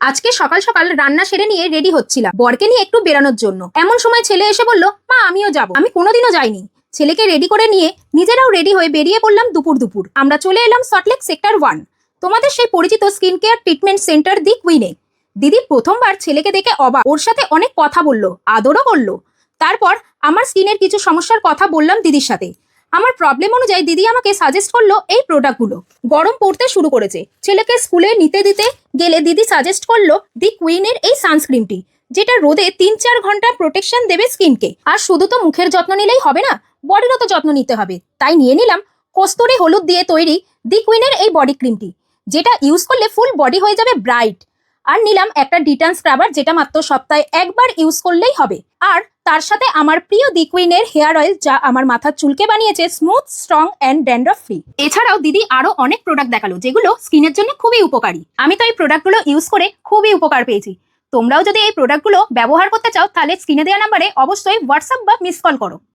আজকে সকাল সকাল রান্না সেরে নিয়ে রেডি হচ্ছিলাম বরকে নিয়ে একটু বেরানোর জন্য। এমন সময় ছেলে এসে বলল, মা আমিও যাব। আমি কোনোদিনও যাইনি। ছেলেকে রেডি করে নিয়ে নিজেরাও রেডি হয়ে বেরিয়ে পড়লাম দুপুর দুপুর। আমরা চলে এলাম সল্টলেক সেক্টর 1, তোমাদের সেই পরিচিত skin care treatment centre the কুইনে। দিদি প্রথমবার ছেলেকে দেখে অবাক, ওর সাথে অনেক কথা বললো, আদরও করলো। তারপর আমার স্কিনের কিছু সমস্যার কথা বললাম দিদির সাথে। আমার প্রবলেম অনুযায়ী দিদি আমাকে সাজেস্ট করলো এই প্রোডাক্টগুলো। গরম পড়তে শুরু করেছে, ছেলেকে স্কুলে নিতে দিতে গেলে দিদি সাজেস্ট করলো দি কুইনের এই সানস্ক্রিনটি, যেটা রোদে 3-4 ঘন্টা প্রোটেকশন দেবে স্কিনকে। আর শুধু তো মুখের যত্ন নিলেই হবে না, বডিরও তো যত্ন নিতে হবে। তাই নিয়ে নিলাম কস্তুরি হলুদ দিয়ে তৈরি দি কুইনের এই বডি ক্রিমটি, যেটা ইউজ করলে ফুল বডি হয়ে যাবে ব্রাইট। আর নিলাম একটা ডিটান স্ক্রাবার, যেটা মাত্র সপ্তাহে একবার ইউজ করলেই হবে। আর তার সাথে আমার প্রিয় দি কুইনের হেয়ার অয়েল, যা আমার মাথার চুলকে বানিয়েছে smooth, strong and dandruff free. এছাড়াও দিদি আরো অনেক প্রোডাক্ট দেখালো, যেগুলো স্কিনের জন্য খুবই উপকারী। আমি তো এই প্রোডাক্টগুলো ইউজ করে খুবই উপকার পেয়েছি। তোমরাও যদি এই প্রোডাক্টগুলো ব্যবহার করতে চাও, তাহলে স্ক্রিনে দেওয়া নাম্বারে অবশ্যই হোয়াটসঅ্যাপ বা মিস কল করো।